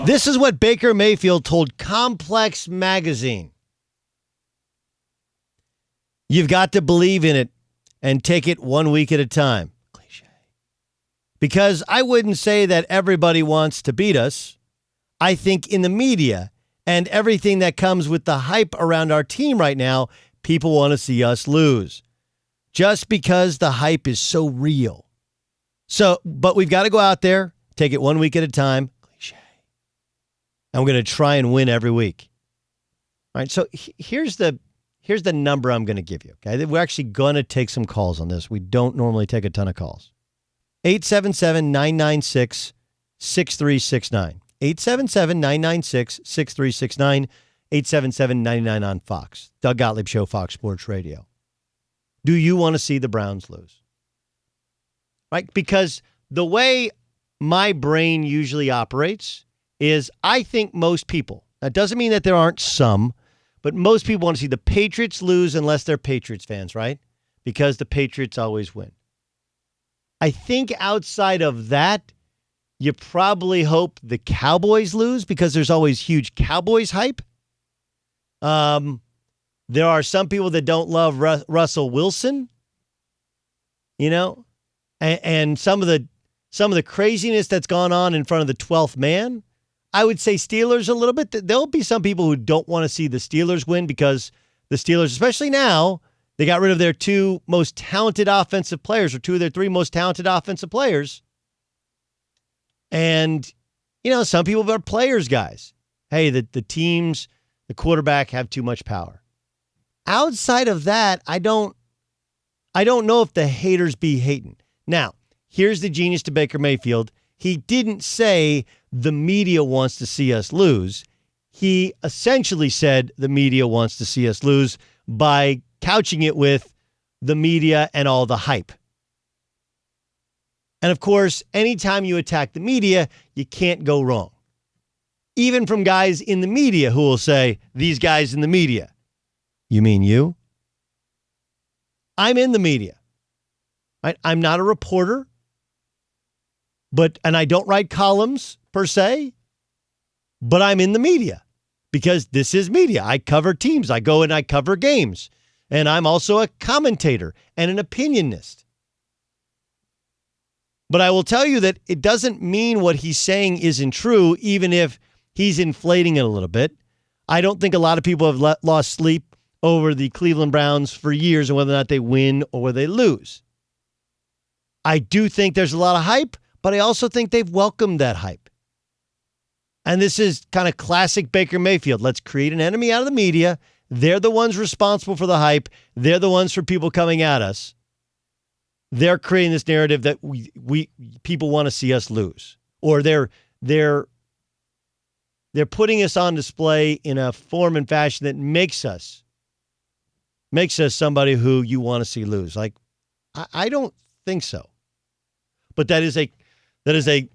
This is what Baker Mayfield told Complex Magazine. You've got to believe in it and take it 1 week at a time. Cliche. Because I wouldn't say that everybody wants to beat us. I think in the media and everything that comes with the hype around our team right now, people want to see us lose. Just because the hype is so real. But we've got to go out there, take it 1 week at a time. Cliche. And we're going to try and win every week. All right, so here's the number I'm going to give you. Okay, we're actually going to take some calls on this. We don't normally take a ton of calls. 877-996-6369. 877-996-6369. 877-99 on Fox. Doug Gottlieb Show, Fox Sports Radio. Do you want to see the Browns lose? Right? Because the way my brain usually operates is I think most people, that doesn't mean that there aren't some, but most people want to see the Patriots lose unless they're Patriots fans, right? Because the Patriots always win. I think outside of that, you probably hope the Cowboys lose because there's always huge Cowboys hype. There are some people that don't love Russell Wilson, you know, and some of the craziness that's gone on in front of the 12th man. I would say Steelers a little bit. There'll be some people who don't want to see the Steelers win because the Steelers, especially now, they got rid of their two most talented offensive players or two of their three most talented offensive players. And, you know, some people are players guys. Hey, the teams, the quarterback have too much power. Outside of that, I don't know if the haters be hating. Now, here's the genius to Baker Mayfield. He didn't say the media wants to see us lose. He essentially said the media wants to see us lose by couching it with the media and all the hype. And of course, anytime you attack the media, you can't go wrong. Even from guys in the media who will say, these guys in the media. You mean you? I'm in the media. Right? I'm not a reporter, and I don't write columns per se, but I'm in the media because this is media. I cover teams. I go and I cover games. And I'm also a commentator and an opinionist. But I will tell you that it doesn't mean what he's saying isn't true, even if he's inflating it a little bit. I don't think a lot of people have lost sleep over the Cleveland Browns for years and whether or not they win or they lose. I do think there's a lot of hype, but I also think they've welcomed that hype. And this is kind of classic Baker Mayfield. Let's create an enemy out of the media. They're the ones responsible for the hype. They're the ones for people coming at us. They're creating this narrative that we people want to see us lose, or they're putting us on display in a form and fashion that makes us somebody who you want to see lose. Like, I don't think so, but that is a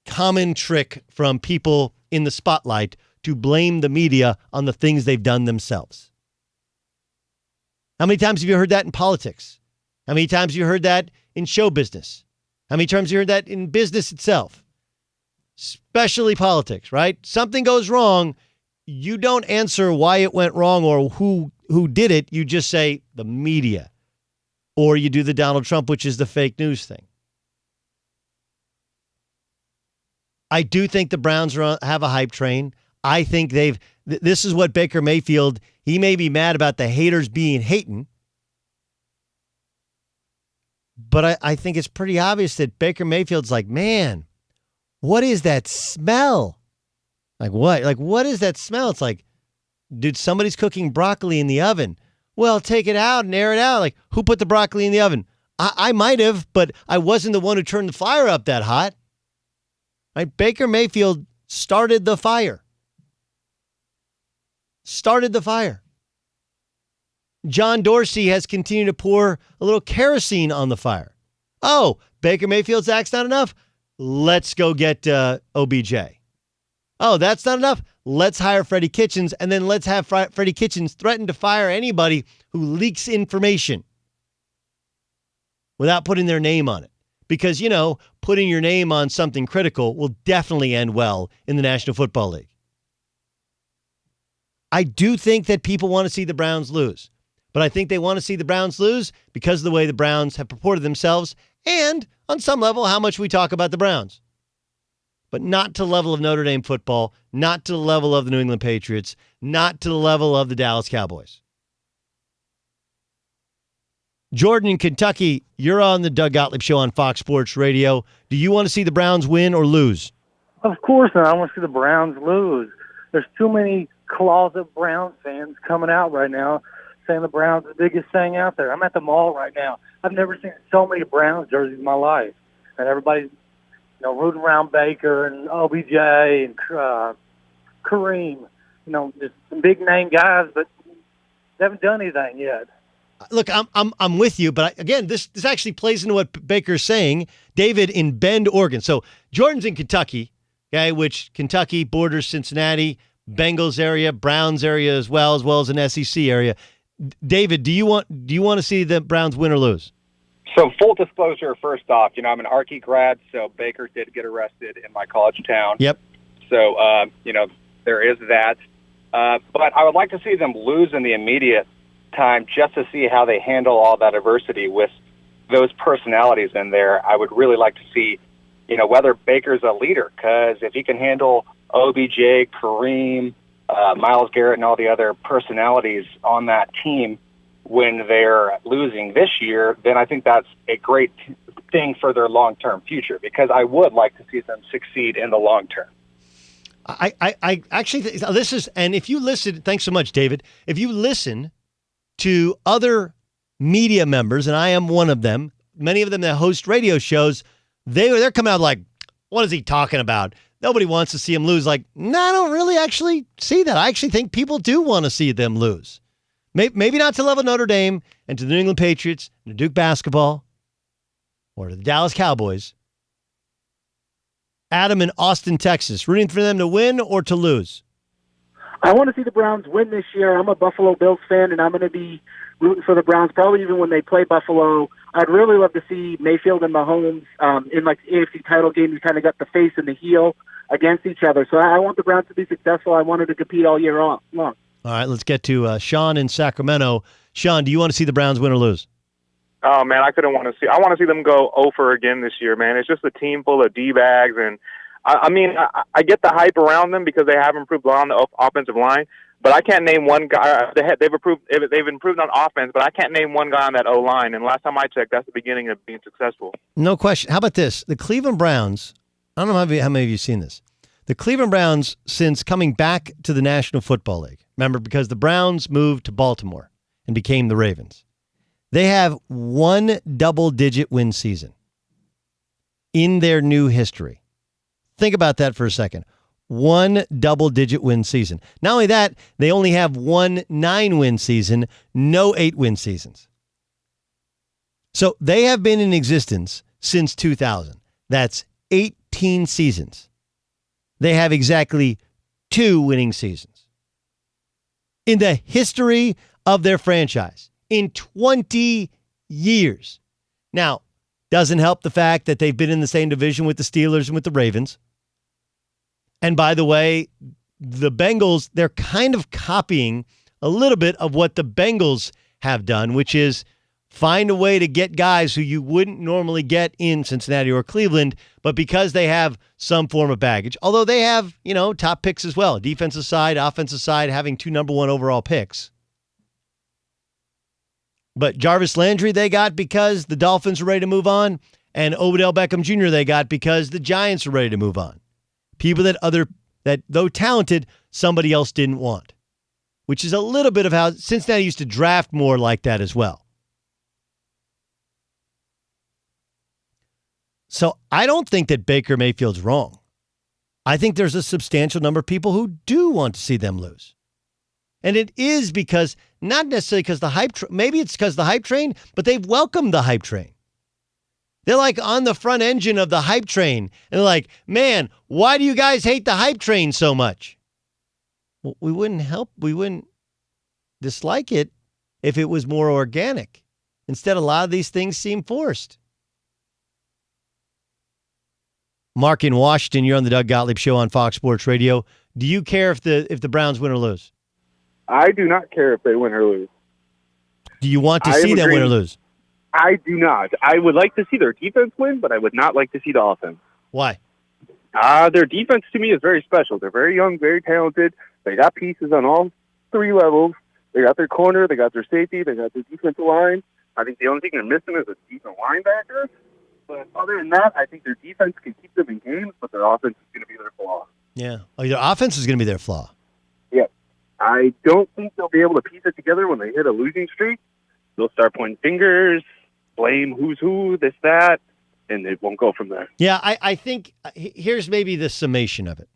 common trick from people in the spotlight to blame the media on the things they've done themselves. How many times have you heard that in politics? How many times have you heard that in show business? How many times have you heard that in business itself? Especially politics, right? Something goes wrong. You don't answer why it went wrong or who did it. You just say the media. Or you do the Donald Trump, which is the fake news thing. I do think the Browns have a hype train. I think this is what Baker Mayfield, he may be mad about the haters being hating. But I think it's pretty obvious that Baker Mayfield's like, man, what is that smell? Like what? Like, what is that smell? It's like, dude, somebody's cooking broccoli in the oven. Well, take it out and air it out. Like, who put the broccoli in the oven? I might have, but I wasn't the one who turned the fire up that hot. Right? Baker Mayfield started the fire. John Dorsey has continued to pour a little kerosene on the fire. Oh, Baker Mayfield's act's not enough? Let's go get OBJ. Oh, that's not enough? Let's hire Freddie Kitchens, and then let's have Freddie Kitchens threaten to fire anybody who leaks information without putting their name on it. because, putting your name on something critical will definitely end well in the National Football League. I do think that people want to see the Browns lose, but I think they want to see the Browns lose because of the way the Browns have purported themselves and, on some level, how much we talk about the Browns. But not to the level of Notre Dame football, not to the level of the New England Patriots, not to the level of the Dallas Cowboys. Jordan in Kentucky, you're on the Doug Gottlieb Show on Fox Sports Radio. Do you want to see the Browns win or lose? Of course not. I want to see the Browns lose. There's too many closet Browns fans coming out right now saying the Browns are the biggest thing out there. I'm at the mall right now. I've never seen so many Browns jerseys in my life. And everybody's rooting around Baker and OBJ and Kareem. Just some big-name guys, but they haven't done anything yet. Look, I'm with you, but again, this actually plays into what Baker's saying. David in Bend, Oregon. So Jordan's in Kentucky, okay, which Kentucky borders Cincinnati, Bengals area, Browns area as well as an SEC area. David, do you want to see the Browns win or lose? So full disclosure, first off, I'm an Archie grad, so Baker did get arrested in my college town. Yep. So, there is that. But I would like to see them lose in the immediate time just to see how they handle all that adversity with those personalities in there. I would really like to see, whether Baker's a leader, because if he can handle OBJ, Kareem, Myles Garrett, and all the other personalities on that team when they're losing this year, then I think that's a great thing for their long-term future, because I would like to see them succeed in the long term. I actually think this is, and if you listen, thanks so much, David. If you listen to other media members, and I am one of them, many of them that host radio shows, they're coming out like, what is he talking about? Nobody wants to see him lose. Like, no, I don't really actually see that. I actually think people do want to see them lose. Maybe not to level Notre Dame and to the New England Patriots and to Duke basketball or to the Dallas Cowboys. Adam in Austin, Texas, rooting for them to win or to lose? I want to see the Browns win this year. I'm a Buffalo Bills fan, and I'm going to be rooting for the Browns probably even when they play Buffalo. I'd really love to see Mayfield and Mahomes in like the AFC title game. You kind of got the face and the heel against each other. So I want the Browns to be successful. I wanted to compete all year long. All right, let's get to Sean in Sacramento. Sean, do you want to see the Browns win or lose? Oh, man, I want to see them go 0 again this year, man. It's just a team full of D-bags, and I get the hype around them because they have improved a lot on the offensive line, but I can't name one guy. They've improved on offense, but I can't name one guy on that O-line, and last time I checked, that's the beginning of being successful. No question. How about this? The Cleveland Browns, I don't know how many of you have seen this. The Cleveland Browns, since coming back to the National Football League, remember, because the Browns moved to Baltimore and became the Ravens, they have one double-digit win season in their new history. Think about that for a second. One double-digit win season. Not only that, they only have one 9-win season, no 8-win seasons. So they have been in existence since 2000. That's 18 seasons. They have exactly 2 winning seasons in the history of their franchise in 20 years. Now, doesn't help the fact that they've been in the same division with the Steelers and with the Ravens. And by the way, the Bengals, they're kind of copying a little bit of what the Bengals have done, which is find a way to get guys who you wouldn't normally get in Cincinnati or Cleveland, but because they have some form of baggage, although they have, top picks as well, defensive side, offensive side, having 2 number 1 overall picks. But Jarvis Landry they got because the Dolphins are ready to move on, and Odell Beckham Jr. they got because the Giants are ready to move on. People that though talented, somebody else didn't want, which is a little bit of how Cincinnati used to draft more like that as well. So I don't think that Baker Mayfield's wrong. I think there's a substantial number of people who do want to see them lose. And it is because, not necessarily because the hype, maybe it's because the hype train, but they've welcomed the hype train. They're like on the front engine of the hype train. And they're like, man, why do you guys hate the hype train so much? Well, we wouldn't dislike it if it was more organic. Instead, a lot of these things seem forced. Mark in Washington, you're on the Doug Gottlieb Show on Fox Sports Radio. Do you care if the Browns win or lose? I do not care if they win or lose. Do you want to see them win or lose? I do not. I would like to see their defense win, but I would not like to see the offense. Why? Their defense to me is very special. They're very young, very talented. They got pieces on all three levels. They got their corner, they got their safety, they got their defensive line. I think the only thing they're missing is a decent linebacker. But other than that, I think their defense can keep them in games, but their offense is going to be their flaw. Yeah. Oh, their offense is going to be their flaw. Yeah. I don't think they'll be able to piece it together when they hit a losing streak. They'll start pointing fingers, blame who's who, this, that, and it won't go from there. Yeah, I think here's maybe the summation of it.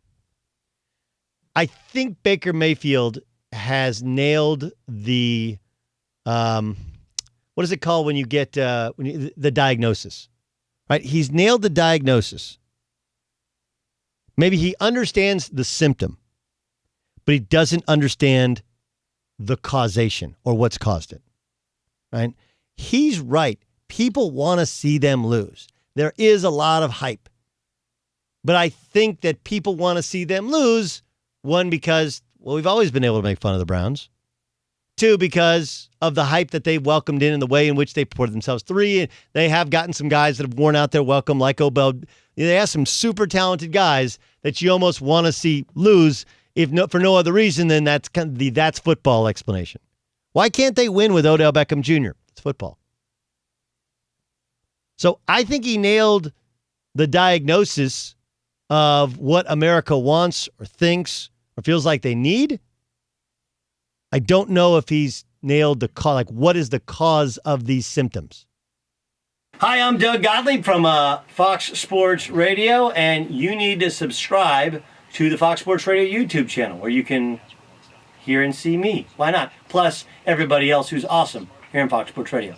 I think Baker Mayfield has nailed the what is it called when you get the diagnosis, right? He's nailed the diagnosis. Maybe he understands the symptom, but he doesn't understand the causation or what's caused it, right? He's right. People want to see them lose. There is a lot of hype, but I think that people want to see them lose. One, because, well, we've always been able to make fun of the Browns. Two, because of the hype that they welcomed in and the way in which they ported themselves. Three, they have gotten some guys that have worn out their welcome, like Obel. They have some super talented guys that you almost want to see lose, for no other reason than that's kind of the that's football explanation. Why can't they win with Odell Beckham Jr.? It's football. So I think he nailed the diagnosis of what America wants or thinks or feels like they need. I don't know if he's nailed the cause. Like, what is the cause of these symptoms? Hi, I'm Doug Gottlieb from Fox Sports Radio, and you need to subscribe to the Fox Sports Radio YouTube channel where you can hear and see me. Why not? Plus, everybody else who's awesome here in Fox Sports Radio.